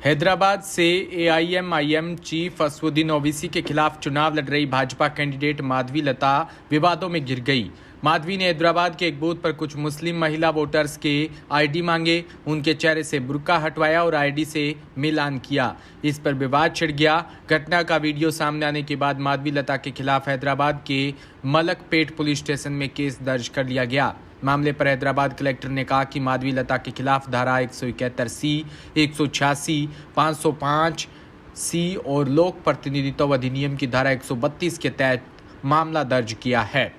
हैदराबाद से AIMIM chief Asaduddin Owaisi के खिलाफ चुनाव लड़ रही भाजपा कैंडिडेट माधवी लता विवादों में घिर गई। माधवी ने हैदराबाद के एक बूथ पर कुछ मुस्लिम महिला वोटर्स के आईडी मांगे, उनके चेहरे से बुर्का हटवाया और आईडी से मिलान किया। इस पर विवाद छिड़ गया। घटना का वीडियो सामने आने के बाद माधवी लता के खिलाफ हैदराबाद के मलकपेट पुलिस स्टेशन में केस दर्ज कर लिया गया। मामले पर हैदराबाद कलेक्टर ने कहा कि माधवी लता के खिलाफ धारा 171 सी, 186, 505 सी और लोक प्रतिनिधित्व अधिनियम की धारा 132 के तहत मामला दर्ज किया है।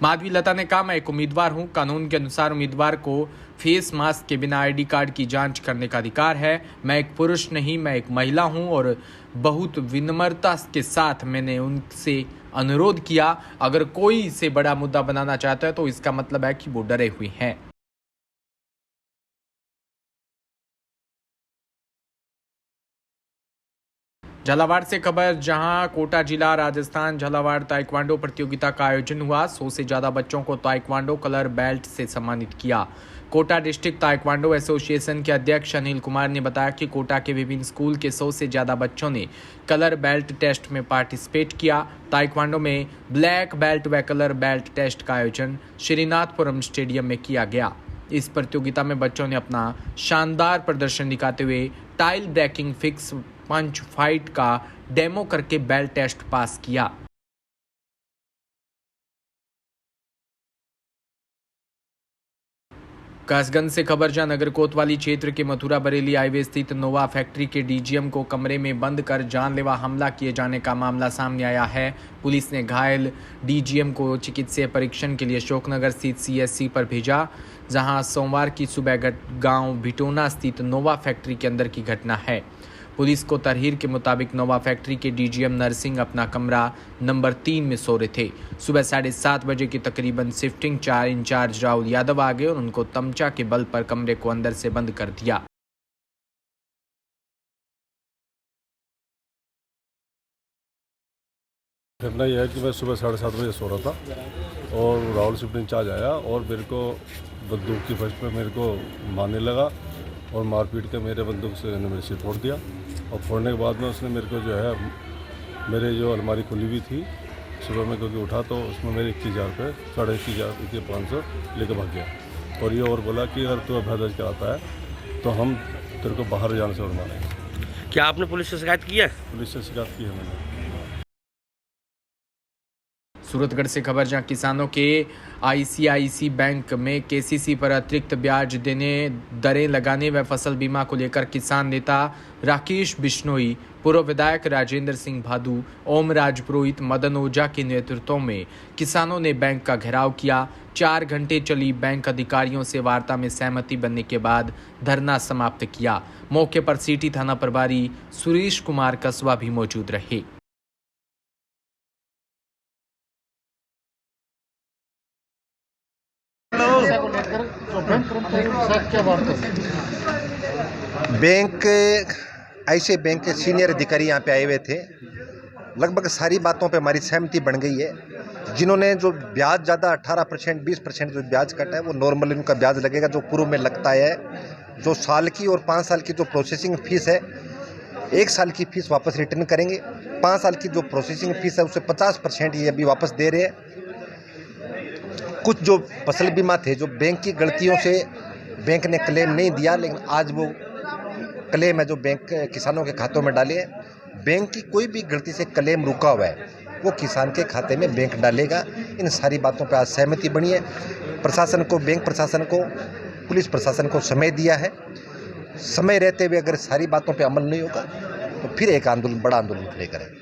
माधवी लता ने कहा, मैं एक उम्मीदवार हूं। कानून के अनुसार उम्मीदवार को फेस मास्क के बिना आईडी कार्ड की जांच करने का अधिकार है। मैं एक पुरुष नहीं, मैं एक महिला हूं और बहुत विनम्रता के साथ मैंने उनसे अनुरोध किया, अगर कोई इसे बड़ा मुद्दा बनाना चाहता है तो इसका मतलब है कि वो डरे हुए हैं। झालावाड़ से खबर, जहां कोटा जिला राजस्थान झालावाड़ ताइक्वांडो प्रतियोगिता का आयोजन हुआ। 100 से ज्यादा बच्चों को ताइक्वांडो कलर बेल्ट से सम्मानित किया। कोटा डिस्ट्रिक्ट ताइक्वांडो एसोसिएशन के अध्यक्ष अनिल कुमार ने बताया कि कोटा के विभिन्न स्कूल के 100 से ज्यादा बच्चों ने कलर बेल्ट टेस्ट में पार्टिसिपेट किया। ताइक्वांडो में ब्लैक बेल्ट व कलर बेल्ट टेस्ट का आयोजन श्रीनाथपुरम स्टेडियम में किया गया। इस प्रतियोगिता में बच्चों ने अपना शानदार प्रदर्शन दिखाते हुए टाइल ब्रेकिंग, फिक्स पंच फाइट का डेमो करके बेल्ट टेस्ट पास किया। कासगंज से खबर, जहां नगर कोतवाली क्षेत्र के मथुरा बरेली हाईवे स्थित नोवा फैक्ट्री के डीजीएम को कमरे में बंद कर जानलेवा हमला किए जाने का मामला सामने आया है। पुलिस ने घायल डीजीएम को चिकित्सीय परीक्षण के लिए अशोकनगर स्थित सीएचसी पर भेजा, जहां सोमवार की सुबह गांव भिटोना स्थित नोवा फैक्ट्री के अंदर की घटना है। पुलिस को तहरीर के मुताबिक नोवा फैक्ट्री के डीजीएम नरसिंह अपना कमरा नंबर 3 में सो रहे थे। सुबह 7:30 बजे के तकरीबन शिफ्टिंग इंचार्ज राहुल यादव आ गए और उनको तमचा के बल पर कमरे को अंदर से बंद कर दिया। घटना यह है कि मैं सुबह 7:30 बजे सो रहा था और राहुल शिफ्टिंग इंचार्ज आया और मेरे को बंदूक की फर्स्ट पे मेरे को मारने लगा और मारपीट के मेरे बंदूक से मेरे सिर फोड़ दिया। और फोड़ने के बाद में उसने मेरे को जो है, मेरे जो अलमारी खुली हुई थी, सुबह में क्योंकि उठा तो उसमें मेरे 21,000 रुपये, 21,500 लेकर भाग गया। और ये और बोला कि अगर तू अभ्यास दर्ज कराता है तो हम तेरे को बाहर जाने से और मारेंगे। क्या आपने पुलिस से शिकायत की है? पुलिस से शिकायत की है मैंने। सूरतगढ़ से खबर, जहां किसानों के आईसीआईसी बैंक में केसीसी पर अतिरिक्त ब्याज देने, दरें लगाने व फसल बीमा को लेकर किसान नेता राकेश बिश्नोई, पूर्व विधायक राजेंद्र सिंह भादु, ओम राजपुरोहित, मदन ओझा के नेतृत्व में किसानों ने बैंक का घेराव किया। 4 घंटे चली बैंक अधिकारियों से वार्ता में सहमति बनने के बाद धरना समाप्त किया। मौके पर सिटी थाना प्रभारी सुरेश कुमार कसवा भी मौजूद रहे। बैंक ऐसे बैंक के सीनियर अधिकारी यहाँ पे आए हुए थे। लगभग सारी बातों पे हमारी सहमति बन गई है। जिन्होंने जो ब्याज ज़्यादा 18%, 20% जो ब्याज कटा है वो नॉर्मल उनका ब्याज लगेगा जो पूर्व में लगता है। जो साल की और 5 साल की जो प्रोसेसिंग फीस है, 1 साल की फीस वापस रिटर्न करेंगे। 5 साल की जो प्रोसेसिंग फीस है उससे 50% ये अभी वापस दे रहे हैं। कुछ जो फसल बीमा थे, जो बैंक की गलतियों से बैंक ने क्लेम नहीं दिया, लेकिन आज वो क्लेम है जो बैंक किसानों के खातों में डाले हैं। बैंक की कोई भी गलती से क्लेम रुका हुआ है वो किसान के खाते में बैंक डालेगा। इन सारी बातों पर आज सहमति बनी है। प्रशासन को, बैंक प्रशासन को, पुलिस प्रशासन को समय दिया है। समय रहते हुए अगर सारी बातों पर अमल नहीं होगा तो फिर एक आंदोलन, बड़ा आंदोलन खड़े।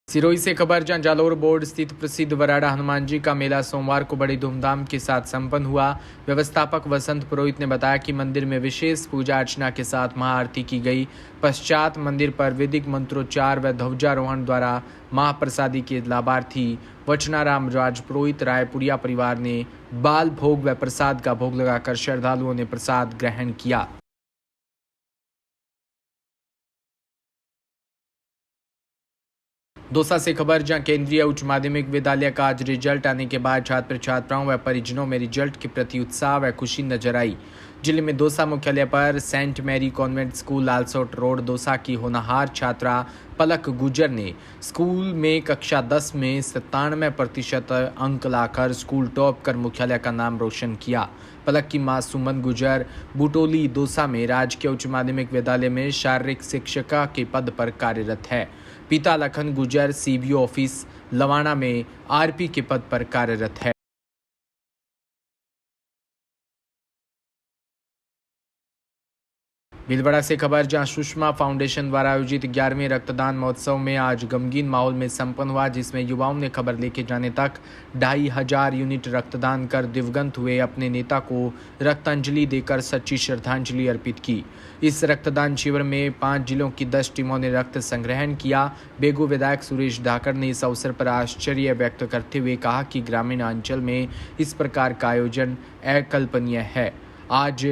सिरोही से खबर, जहां जालोर बोर्ड स्थित प्रसिद्ध वराडा हनुमान जी का मेला सोमवार को बड़ी धूमधाम के साथ संपन्न हुआ। व्यवस्थापक वसंत पुरोहित ने बताया कि मंदिर में विशेष पूजा अर्चना के साथ महाआरती की गई। पश्चात मंदिर पर वैदिक मंत्रोच्चार व ध्वजारोहण द्वारा महाप्रसादी के लाभार्थी वचनाराम राजपुरोहित रायपुरिया परिवार ने बाल भोग व प्रसाद का भोग लगाकर श्रद्धालुओं ने प्रसाद ग्रहण किया। दौसा से खबर, जहां केंद्रीय उच्च माध्यमिक विद्यालय का आज रिजल्ट आने के बाद छात्र छात्राओं व परिजनों में रिजल्ट के प्रति उत्साह व खुशी नजर आई। जिले में दौसा मुख्यालय पर Saint Mary convent school Lalsot road Dausa की होनहार छात्रा पलक गुजर ने स्कूल में कक्षा 10 में 97% अंक लाकर स्कूल टॉप कर मुख्यालय का नाम रोशन किया। पलक की मां सुमन गुजर बुटोली दौसा में राजकीय उच्च माध्यमिक विद्यालय में शारीरिक शिक्षिका के पद पर कार्यरत है। पिता लखन गुजर सीबीओ ऑफिस लवाना में आरपी के पद पर कार्यरत है। भीलवाड़ा से खबर, जहां सुषमा फाउंडेशन द्वारा आयोजित 11वें रक्तदान महोत्सव में आज गमगीन माहौल में संपन्न हुआ, जिसमें युवाओं ने खबर लेके जाने तक 2500 यूनिट रक्तदान कर दिवंगत हुए अपने नेता को रक्तांजलि देकर सच्ची श्रद्धांजलि अर्पित की। इस रक्तदान शिविर में 5 जिलों की 10 टीमों ने रक्त संग्रहण किया। बेगू विधायक सुरेश धाकड़ ने इस अवसर पर आश्चर्य व्यक्त करते हुए कहा कि ग्रामीण अंचल में इस प्रकार का आयोजन अकल्पनीय है। आज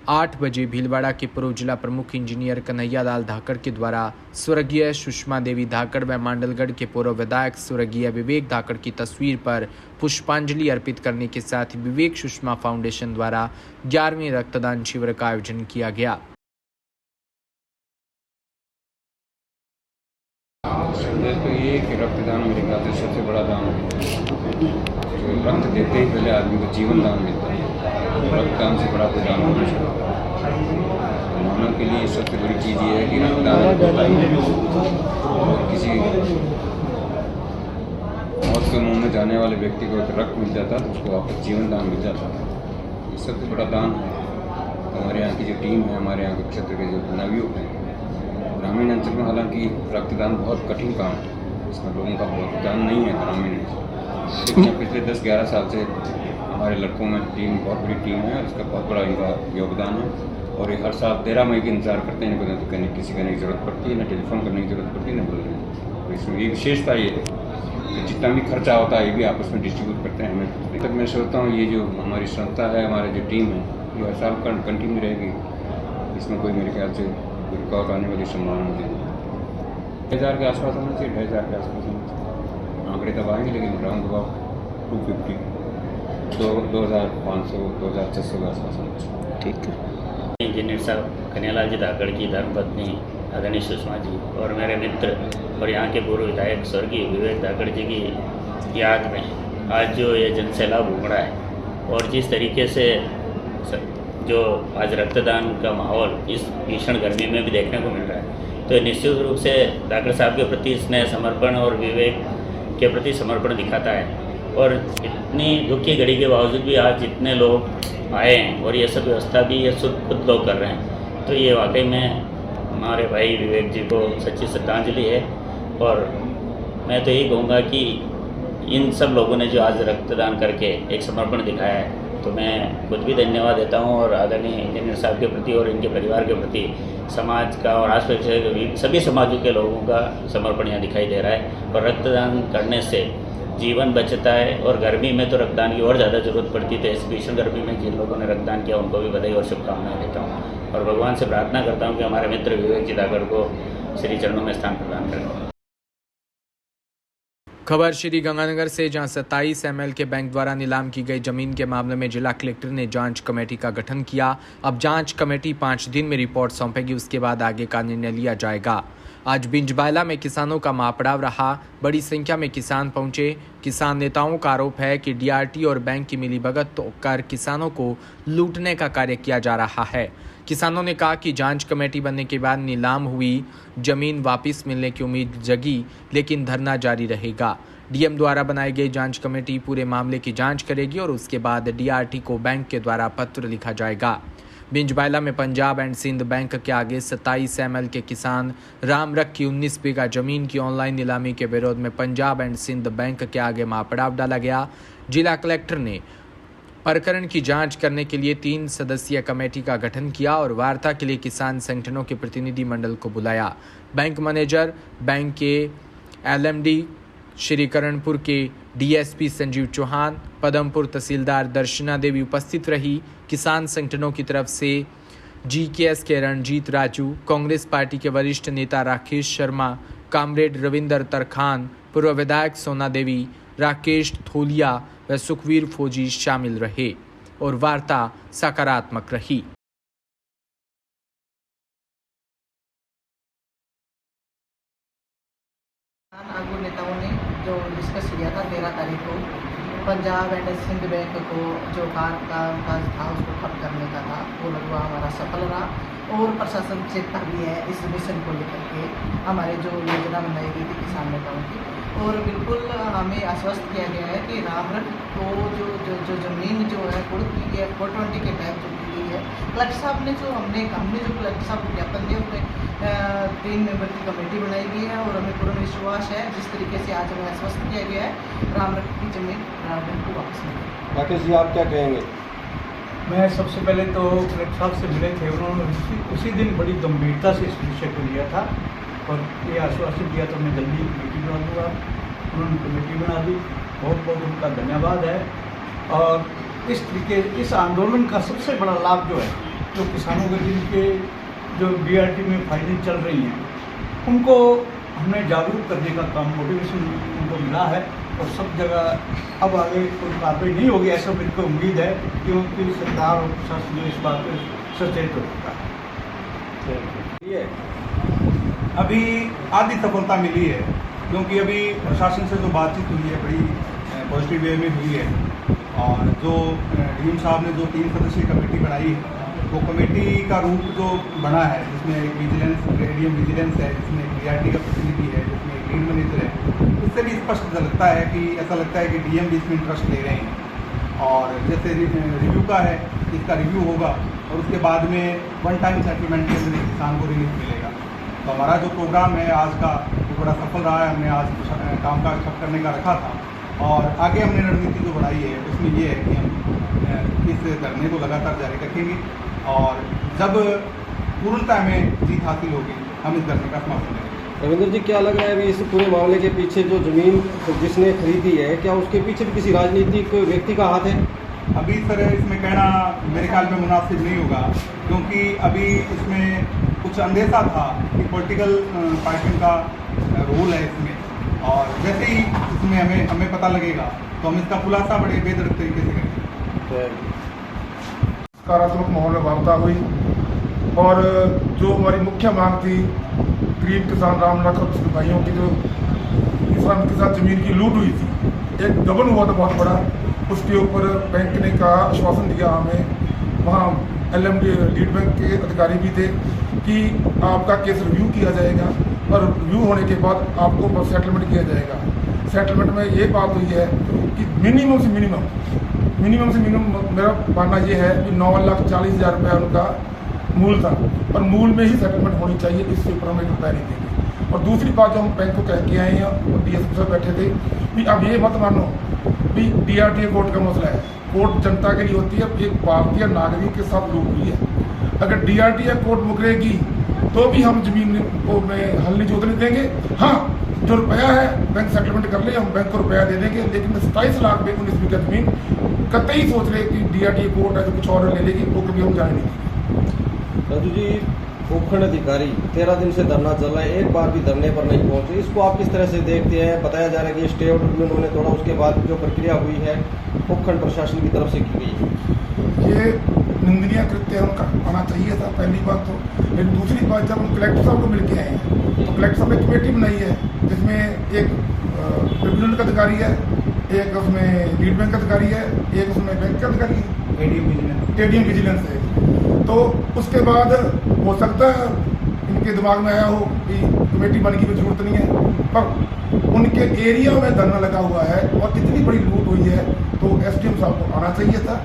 8 बजे भीलवाड़ा के पूर्व जिला प्रमुख इंजीनियर कन्हैया लाल धाकड़ के द्वारा स्वर्गीय सुषमा देवी धाकड़ व मांडलगढ़ के पूर्व विधायक स्वर्गीय विवेक धाकड़ की तस्वीर पर पुष्पांजलि अर्पित करने के साथ विवेक सुषमा फाउंडेशन द्वारा 11वें रक्तदान शिविर का आयोजन किया गया। संदेश तो ये है कि रक्तदान मेरे ख्याल से सबसे बड़ा दान है। जो रक्त देते ही पहले आदमी को जीवन दान मिलता है। रक्तदान से बड़ा कोई दान नहीं सकता। मानव के लिए सबसे बड़ी चीज़ ये है कि रक्तदान होता है। और किसी मौत के मुंह में जाने वाले व्यक्ति को अगर रक्त मिल जाता तो उसको वापस जीवन दान मिल जाता। ये सबसे बड़ा दान है। हमारे यहाँ की जो टीम है, हमारे यहाँ के क्षेत्र के जो नवयुवक हैं, ग्रामीण अंचल में हालांकि रक्तदान बहुत कठिन काम है, इसमें लोगों का बहुत दान नहीं है ग्रामीण लेकिन पिछले 10-11 साल से हमारे लड़कों में टीम बहुत बड़ी टीम है, इसका बहुत बड़ा इनका योगदान है। और ये हर साल 13 मई के इंतजार करते हैं, इनको तो कहीं किसी करने की ज़रूरत पड़ती है, ना टेलीफोन करने की ज़रूरत पड़ती है, ना बोलने की। तो इसमें ये विशेषता ये है कि जितना भी खर्चा होता है ये भी आपस में डिस्ट्रीब्यूट करते हैं। हमें तक मैं सोचता हूँ ये जो हमारी संस्था है, हमारी जो टीम है, ये हर साल कंटिन्यू रहेगी। इसमें कोई मेरे ख्याल से रुकावट आने वाली संभावना नहीं है। 1000 के आसपास होना चाहिए, 2500 के आसपास होना चाहिए। आंकड़े तब आएंगे लेकिन राउंड अबाउट 250, 2500, 2600 के आसपास होना चाहिए। ठीक है। इंजीनियर साहब कन्हैयालाल जी धाकड़ की धर्मपत्नी आदरणीय सुषमा जी और मेरे मित्र और यहाँ के पूर्व विधायक स्वर्गीय विवेक धाकड़ जी की याद में आज जो ये जन सैलाब उमड़ा है और जिस तरीके से जो आज रक्तदान का माहौल इस भीषण गर्मी में भी देखने को मिल रहा है, तो निश्चित रूप से धाकड़ साहब के प्रति स्नेह समर्पण और विवेक के प्रति समर्पण दिखाता है। और इतनी दुख की घड़ी के बावजूद भी आज जितने लोग आए हैं और ये सब व्यवस्था भी ये खुद लोग कर रहे हैं, तो ये वाकई में हमारे भाई विवेक जी को सच्ची श्रद्धांजलि है। और मैं तो यही कहूँगा कि इन सब लोगों ने जो आज रक्तदान करके एक समर्पण दिखाया है, तो मैं खुद भी धन्यवाद देता हूँ और आदरणीय इंजीनियर साहब के प्रति और इनके परिवार के प्रति समाज का और आसपास के सभी समाजों के लोगों का समर्पण यहाँ दिखाई दे रहा है। और रक्तदान करने से जीवन बचता है और गर्मी में तो रक्तदान की और ज़्यादा ज़रूरत पड़ती है। तो इस भीषण गर्मी में जिन लोगों ने रक्तदान किया उनको भी बधाई और शुभकामनाएं देता हूँ और भगवान से प्रार्थना करता हूँ कि हमारे मित्र विवेक जी धाकड़ को श्री चरणों में स्थान प्रदान करें। खबर श्री गंगानगर से, जहां 27 ml के बैंक द्वारा नीलाम की गई जमीन के मामले में जिला कलेक्टर ने जांच कमेटी का गठन किया। अब जांच कमेटी 5 दिन में रिपोर्ट सौंपेगी, उसके बाद आगे का निर्णय लिया जाएगा। आज बिंजबायला में किसानों का महापड़ाव रहा। बड़ी संख्या में किसान पहुंचे। किसान नेताओं का आरोप है कि डीआरटी और बैंक की मिलीभगत कर किसानों को लूटने का कार्य किया जा रहा है। किसानों ने कहा कि जांच कमेटी बनने के बाद नीलाम हुई जमीन वापस मिलने की उम्मीद जगी, लेकिन धरना जारी रहेगा। डीएम द्वारा बनाई गई जांच कमेटी पूरे मामले की जांच करेगी और उसके बाद डीआरटी को बैंक के द्वारा पत्र लिखा जाएगा। बिंजबायला में पंजाब एंड सिंध बैंक के आगे 27 ml के किसान रामरख की 19 बीघा जमीन की ऑनलाइन नीलामी के विरोध में पंजाब एंड सिंध बैंक के आगे महापड़ाव डाला गया। जिला कलेक्टर ने प्रकरण की जांच करने के लिए 3 सदस्यीय कमेटी का गठन किया और वार्ता के लिए किसान संगठनों के प्रतिनिधि मंडल को बुलाया। बैंक मैनेजर, बैंक के एलएमडी, श्रीकरणपुर के डीएसपी संजीव चौहान, पदमपुर तहसीलदार दर्शना देवी उपस्थित रही। किसान संगठनों की तरफ से जीकेएस के रणजीत राजू, कांग्रेस पार्टी के वरिष्ठ नेता राकेश शर्मा, कामरेड रविंदर तरखान, पूर्व विधायक सोना देवी, राकेश थोलिया व सुखवीर फौजी शामिल रहे। और वार्ता सकारात्मक रही। आगू नेताओं ने जो डिस्कस किया था 13 तारीख को पंजाब एंड सिंध बैंक को जो काज था उसको ठप करने का था, वो लगभग हमारा सफल रहा और प्रशासन चेतता भी है इस मिशन को लेकर के। हमारे जो योजना बनाई गई थी किसान नेताओं की, और बिल्कुल हमें आश्वस्त किया गया है कि रामरख को जो ज़मीन जो है 420 के तहत जो दी गई है, कलेक्टर साहब ने हमने जो कलेक्टर साहब को ज्ञापन दिया उसमें 3 मेंबर की कमेटी बनाई गई है और हमें पूर्ण विश्वास है जिस तरीके से आज हमें आश्वस्त किया गया है रामरख की जमीन बिल्कुल वापस मिलेगी। राकेश जी, आप क्या कहेंगे? मैं सबसे पहले तो कलेक्टर साहब से मिले थे, उन्होंने उसी दिन बड़ी गंभीरता से इस विषय को लिया था और ये आश्वासन दिया तो मैं जल्दी कमेटी बना दूँगा। उन्होंने कमेटी बना दी, बहुत बहुत उनका धन्यवाद है। और इस तरीके इस आंदोलन का सबसे बड़ा लाभ जो है, जो किसानों के जिनके जो BRT में फाइलें चल रही हैं, उनको हमने जागरूक करने का काम, मोटिवेशन उनको मिला है और सब जगह अब आगे कोई कार्रवाई नहीं होगी ऐसा मेरे को उम्मीद है, क्योंकि सरकार और प्रशासन इस बात पर सचेत हो चुका है। अभी आधी सफलता मिली है, क्योंकि अभी प्रशासन से जो बातचीत हुई है बड़ी पॉजिटिव वे में हुई है और जो डीएम साहब ने जो 3 सदस्यीय कमेटी बनाई है, वो कमेटी का रूप जो बना है जिसमें विजिलेंस, डीएम विजिलेंस है, जिसमें BRT का प्रतिनिधि है, जिसमें लीड मैनेजर है, उससे भी स्पष्ट लगता है कि ऐसा लगता है कि डीएम भी इसमें इंटरेस्ट ले रहे हैं। और जैसे रिव्यू का है, इसका रिव्यू होगा और उसके बाद में 1 टाइम सेटलमेंट के अंदर किसान को रिलीफ मिलेगा। तो हमारा जो प्रोग्राम है आज का वो बड़ा सफल रहा है। हमने आज काम का ठप करने का रखा था और आगे हमने रणनीति जो बढ़ाई है उसमें ये है कि हम इस धरने को लगातार जारी रखेंगे और जब पूर्णता में जीत हासिल होगी हम इस धरने का समापन करेंगे। रविंद्र जी, क्या लग रहा है अभी इस पूरे मामले के पीछे जो ज़मीन जिसने खरीदी है, क्या उसके पीछे भी किसी राजनीतिक व्यक्ति का हाथ है? अभी सर इसमें कहना मेरे ख्याल में मुनासिब नहीं होगा, क्योंकि अभी इसमें कुछ अंदेशा था कि पॉलिटिकल पार्टियों का रोल है इसमें, और जैसे ही इसमें हमें पता लगेगा तो हम इसका खुलासा बड़े बेहतर तरीके से करेंगे। सकारात्मक माहौल में वार्ता हुई और जो हमारी मुख्य मांग थी गरीब किसान रामरख और उसके भाइयों की जो किसान के साथ ज़मीन की लूट हुई थी, एक गबन हुआ था बहुत बड़ा, उसके ऊपर बैंक ने कहा, आश्वासन दिया हमें, वहाँ LMD लीड बैंक के अधिकारी भी थे कि आपका केस रिव्यू किया जाएगा और रिव्यू होने के बाद आपको सेटलमेंट किया जाएगा। सेटलमेंट में ये बात हुई है कि मिनिमम से मिनिमम मेरा मानना ये है कि 9,40,000 रुपया उनका मूल था और मूल में ही सेटलमेंट होनी चाहिए, इससे ऊपर हम 1 रुपया नहीं देंगे। और दूसरी बात जो हम बैंक को कह के आए हैं और DSP साहब बैठे थे कि अब ये मत मानो भी DRT कोर्ट का मसला है, कोर्ट जनता के लिए होती है, एक भारतीय नागरिक के साथ लूट हुई है। अगर DRT या कोर्ट मुकरेगी तो भी हम जमीन को में हल नहीं जोतने देंगे। हाँ, जो रुपया है बैंक सेटलमेंट कर ले, हम बैंक को रुपया दे देंगे, लेकिन 27 लाख में 19 बीघा जमीन कतई सोच रहे कि DRT कोर्ट है तो कुछ और ले लेगी, वो कभी हम जाने नहीं देंगे। राजू जी, उपखंड अधिकारी 13 दिन से धरना चल रहा है, एक बार भी धरने पर नहीं पहुंचे, इसको आप किस तरह से देखते हैं? बताया जा रहा है कि स्टे ऑर्डर भी उन्होंने तोड़ा, उसके बाद जो प्रक्रिया हुई है उपखंड प्रशासन की तरफ से की गई। ये निंदनीय कृत्य उनका आना चाहिए था, पहली बात तो। लेकिन दूसरी बात, जब हम कलेक्टर साहब को मिल के आए हैं तो कलेक्टर साहब ने कमेटी बनाई है जिसमें एक ट्रिब्यूनल का अधिकारी है, एक उसमें लीड बैंक का अधिकारी है, एक उसमें बैंक का अधिकारी है, ADM विजिलेंस है। तो उसके बाद हो सकता है इनके दिमाग में आया हो कि कमेटी बनने की जरूरत नहीं है, पर उनके एरिया में धरना लगा हुआ है और इतनी बड़ी लूट हुई है तो SDM साहब को आना चाहिए था।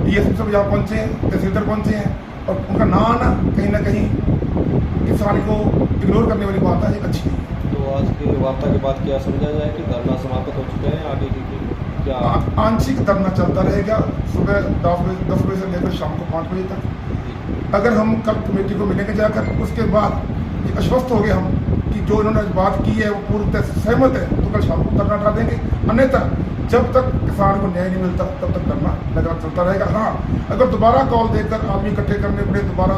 DSP साहब यहाँ पहुँचे हैं, तहसीलदार पहुँचे हैं और उनका ना आना कहीं ना कहीं किसान को इग्नोर करने वाली बात है, अच्छी नहीं है। तो आज की वार्ता के बाद क्या समझा जाए कि धरना समाप्त हो चुके हैं, आगे की क्या? आंशिक धरना चलता रहेगा, सुबह 10 बजे से लेकर शाम को 5 बजे तक। अगर हम कल कमेटी को मिलेंगे जाकर, उसके बाद आश्वस्त हो गए हम कि जो इन्होंने बात की है वो पूर्णतः सहमत है, तो कल शाम को धरना उठा देंगे। अन्यथा जब तक किसान को न्याय नहीं मिलता तब तक धरना लगातार चलता रहेगा। हाँ, अगर दोबारा कॉल देकर आदमी इकट्ठे करने पड़े, दोबारा